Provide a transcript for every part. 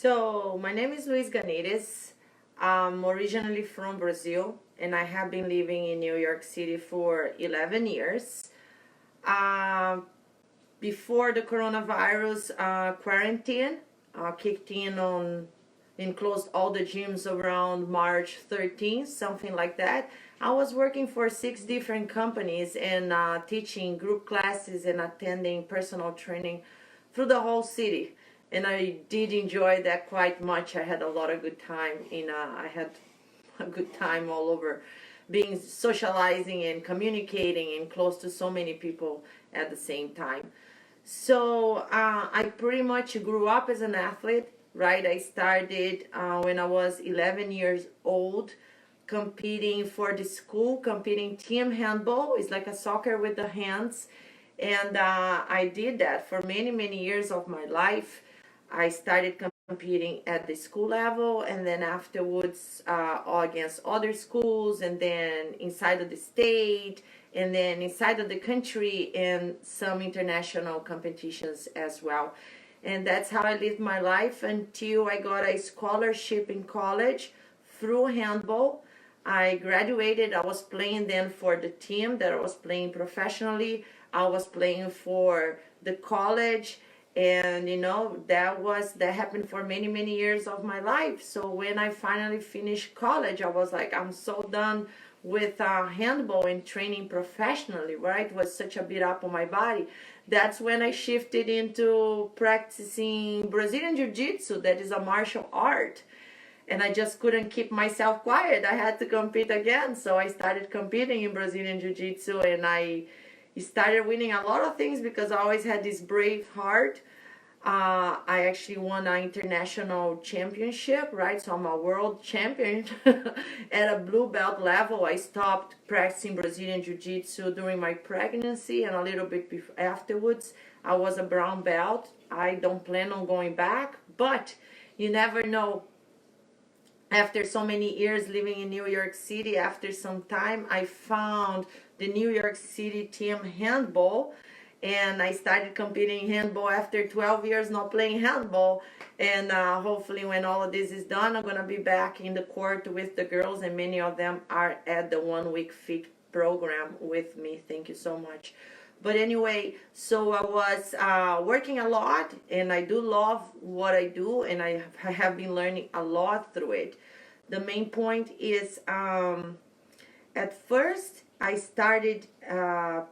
So, my name is Louise Ganitis. I'm originally from Brazil and I have been living in New York City for 11 years. Uh, Before the coronavirus quarantine kicked in and closed all the gyms around March 13th, something like that, I was working for 6 different companies and teaching group classes and attending personal training through the whole city. And I did enjoy that quite much. I had a lot of good time I had a good time all over, being socializing and communicating and close to so many people at the same time. So I pretty much grew up as an athlete, right? I started when I was 11 years old, competing for the school, competing team handball. It's like a soccer with the hands. And I did that for many, many years of my life. I started competing at the school level, and then afterwards against other schools, and then inside of the state, and then inside of the country, and some international competitions as well. And that's how I lived my life until I got a scholarship in college through handball. I graduated. I was playing then for the team that I was playing professionally. I was playing for the college, and that happened for many, many years of my life. So when I finally finished college, I was like, I'm so done with handball and training professionally, right? It was such a beat up on my body. That's when I shifted into practicing Brazilian Jiu-Jitsu. That is a martial art, and I just couldn't keep myself quiet. I had to compete again. So I started competing in Brazilian Jiu-Jitsu, and I started winning a lot of things because I always had this brave heart. I actually won an international championship, right? So I'm a world champion at a blue belt level. I stopped practicing Brazilian Jiu-Jitsu during my pregnancy and a little bit afterwards. I was a brown belt. I don't plan on going back, but you never know. After so many years living in New York City, after some time, I found the New York City team handball, and I started competing in handball after 12 years not playing handball. And hopefully when all of this is done, I'm going to be back in the court with the girls, and many of them are at the 1 week fit program with me. Thank you so much. But anyway, so I was working a lot, and I do love what I do, and I have been learning a lot through it. The main point is, at first, I started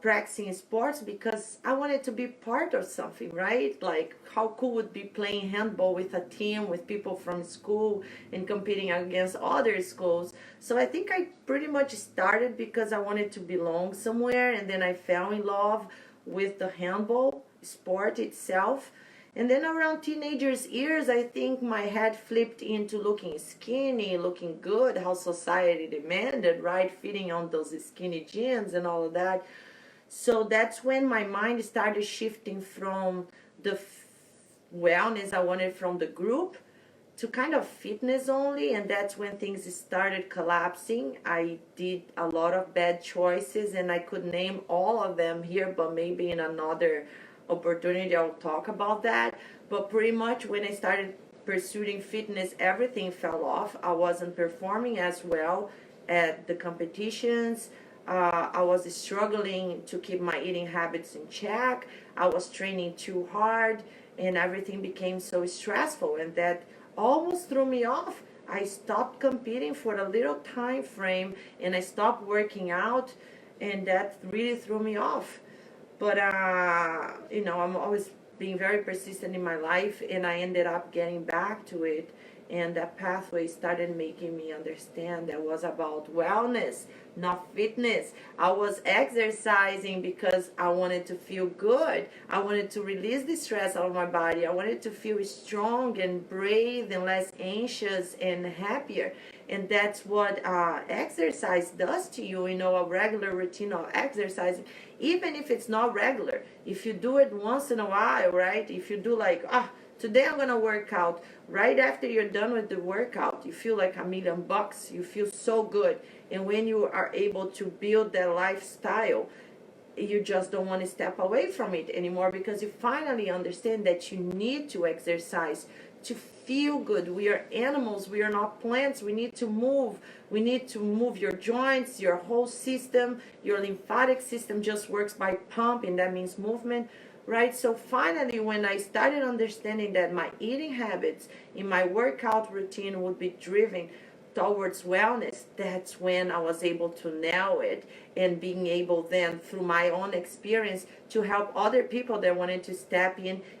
practicing sports because I wanted to be part of something, right? Like, how cool would be playing handball with a team, with people from school, and competing against other schools. So I think I pretty much started because I wanted to belong somewhere, and then I fell in love with the handball sport itself. And then around teenagers years, I think my head flipped into looking skinny, looking good, how society demanded, right? Fitting on those skinny jeans and all of that. So that's when my mind started shifting from the wellness I wanted from the group to kind of fitness only, and that's when things started collapsing. I did a lot of bad choices, and I could name all of them here, but maybe in another opportunity I'll talk about that. But pretty much when I started pursuing fitness, everything fell off. I wasn't performing as well at the competitions. I was struggling to keep my eating habits in check. I was training too hard, and everything became so stressful, and that almost threw me off. I stopped competing for a little time frame, and I stopped working out, and that really threw me off. But I'm always being very persistent in my life, and I ended up getting back to it. And that pathway started making me understand that was about wellness, not fitness. I was exercising because I wanted to feel good. I wanted to release the stress out of my body. I wanted to feel strong and brave and less anxious and happier. And that's what exercise does to you. A regular routine of exercising, even if it's not regular, if you do it once in a while, right? If you do like, today I'm gonna work out. Right after you're done with the workout, you feel like $1,000,000. You feel so good. And when you are able to build that lifestyle, you just don't want to step away from it anymore, because you finally understand that you need to exercise to feel good. We are animals, we are not plants. We need to move. We need to move your joints, your whole system. Your lymphatic system just works by pumping, that means movement, right? So finally, when I started understanding that my eating habits in my workout routine would be driven towards wellness, that's when I was able to nail it, and being able then through my own experience to help other people that wanted to step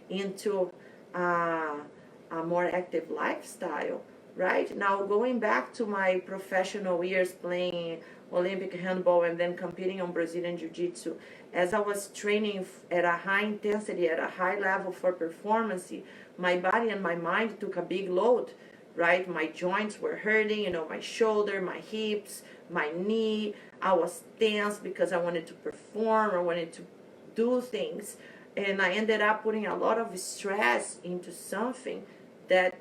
into a more active lifestyle. Right now, going back to my professional years playing Olympic handball and then competing on Brazilian Jiu-Jitsu, as I was training at a high intensity, at a high level for performance, my body and my mind took a big load, right? My joints were hurting, my shoulder, my hips, my knee. I was tense because I wanted to perform, I wanted to do things. And I ended up putting a lot of stress into something that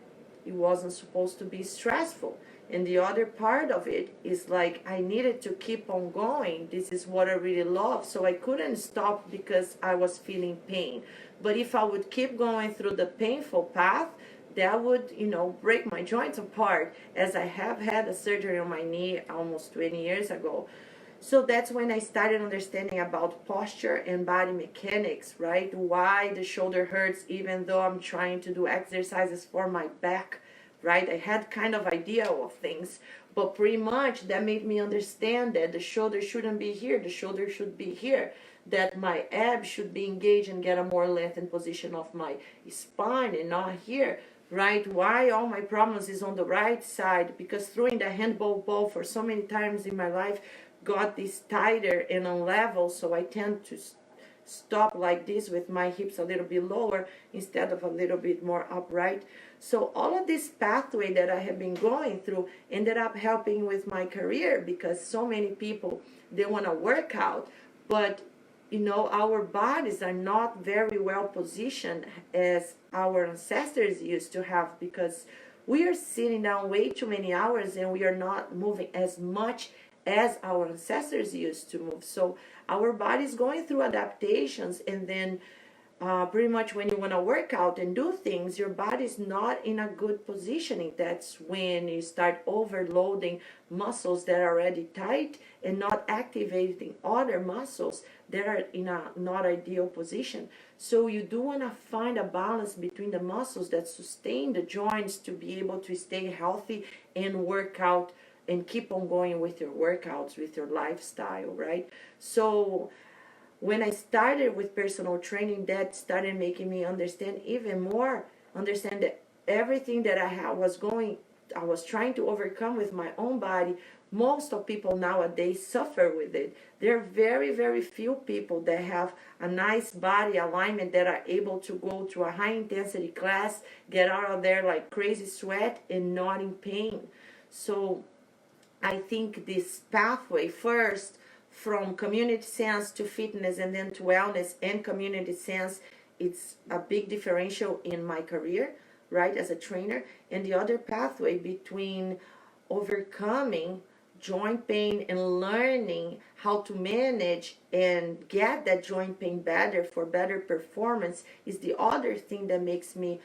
it wasn't supposed to be stressful. And the other part of it is like I needed to keep on going. This is what I really love. So I couldn't stop because I was feeling pain. But if I would keep going through the painful path, that would, break my joints apart, as I have had a surgery on my knee almost 20 years ago. So that's when I started understanding about posture and body mechanics, right? Why the shoulder hurts even though I'm trying to do exercises for my back, right? I had kind of idea of things, but pretty much that made me understand that the shoulder shouldn't be here, the shoulder should be here, that my abs should be engaged and get a more lengthened position of my spine and not here, right? Why all my problems is on the right side? Because throwing the handball ball for so many times in my life got this tighter and unlevel, so I tend to stop like this with my hips a little bit lower instead of a little bit more upright. So all of this pathway that I have been going through ended up helping with my career, because so many people, they want to work out, but our bodies are not very well positioned as our ancestors used to have, because we are sitting down way too many hours and we are not moving as much as our ancestors used to move. So our body's going through adaptations, and then pretty much when you want to work out and do things, your body's not in a good positioning. That's when you start overloading muscles that are already tight and not activating other muscles that are in a not ideal position. So you do want to find a balance between the muscles that sustain the joints to be able to stay healthy and work out and keep on going with your workouts, with your lifestyle, right? So when I started with personal training, that started making me understand even more, understand that everything that I was trying to overcome with my own body, most of people nowadays suffer with it. There are very, very few people that have a nice body alignment that are able to go to a high intensity class, get out of there like crazy sweat and not in pain. So I think this pathway, first from community sense to fitness and then to wellness and community sense, it's a big differential in my career, right, as a trainer. And the other pathway between overcoming joint pain and learning how to manage and get that joint pain better for better performance is the other thing that makes me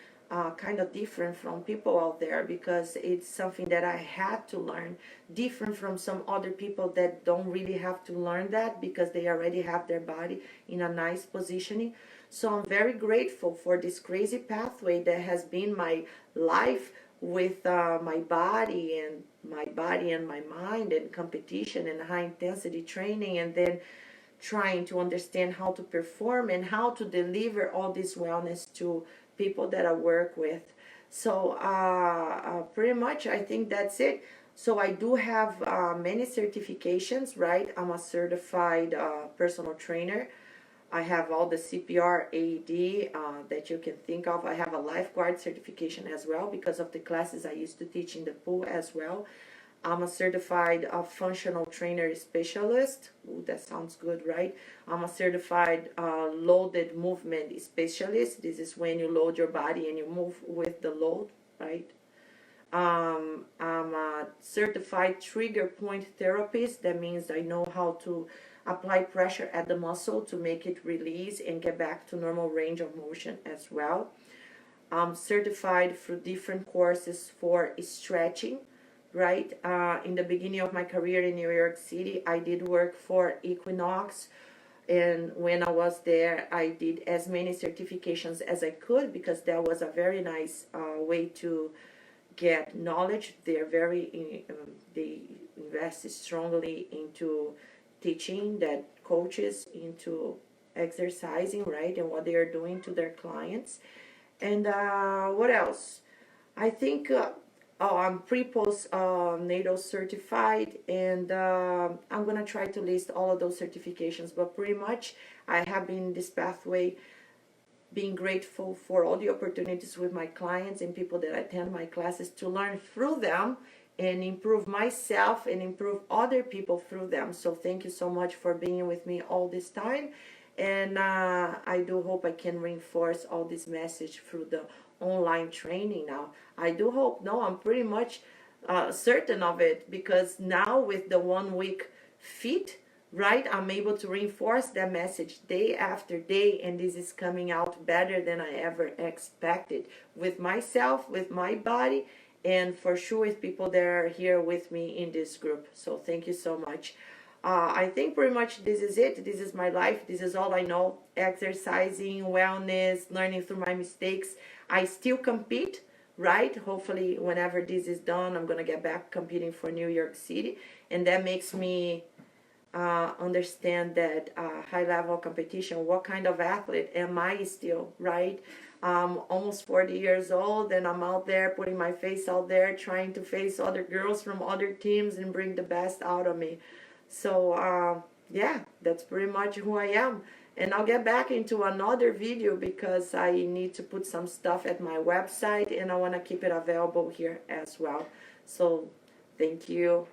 kind of different from people out there, because it's something that I had to learn, different from some other people that don't really have to learn that because they already have their body in a nice positioning. So I'm very grateful for this crazy pathway that has been my life with my body and my mind and competition and high intensity training, and then trying to understand how to perform and how to deliver all this wellness to people that I work with. So pretty much I think that's it. So I do have many certifications, right? I'm a certified personal trainer. I have all the CPR, AED that you can think of. I have a lifeguard certification as well because of the classes I used to teach in the pool as well. I'm a certified functional trainer specialist. Ooh, that sounds good, right? I'm a certified loaded movement specialist. This is when you load your body and you move with the load, right? I'm a certified trigger point therapist. That means I know how to apply pressure at the muscle to make it release and get back to normal range of motion as well. I'm certified through different courses for stretching, right? In the beginning of my career in New York City, I did work for Equinox, and when I was there, I did as many certifications as I could, because that was a very nice way to get knowledge. They invest strongly into teaching that coaches into exercising, right, and what they are doing to their clients. And what else? I think I'm pre-post NATO certified, and I'm gonna try to list all of those certifications. But pretty much, I have been this pathway, being grateful for all the opportunities with my clients and people that attend my classes, to learn through them and improve myself and improve other people through them. So thank you so much for being with me all this time. And I do hope I can reinforce all this message through the online training now. I do hope. No, I'm pretty much certain of it, because now with the 1 week fit, right, I'm able to reinforce that message day after day, and this is coming out better than I ever expected, with myself, with my body, and for sure with people that are here with me in this group. So thank you so much. I think pretty much this is it. This is my life. This is all I know. Exercising, wellness, learning through my mistakes. I still compete, right? Hopefully whenever this is done, I'm going to get back competing for New York City. And that makes me understand that high level competition, what kind of athlete am I still, right? Almost 40 years old, and I'm out there putting my face out there, trying to face other girls from other teams and bring the best out of me. So yeah, that's pretty much who I am. And I'll get back into another video, because I need to put some stuff at my website, and I want to keep it available here as well. So thank you.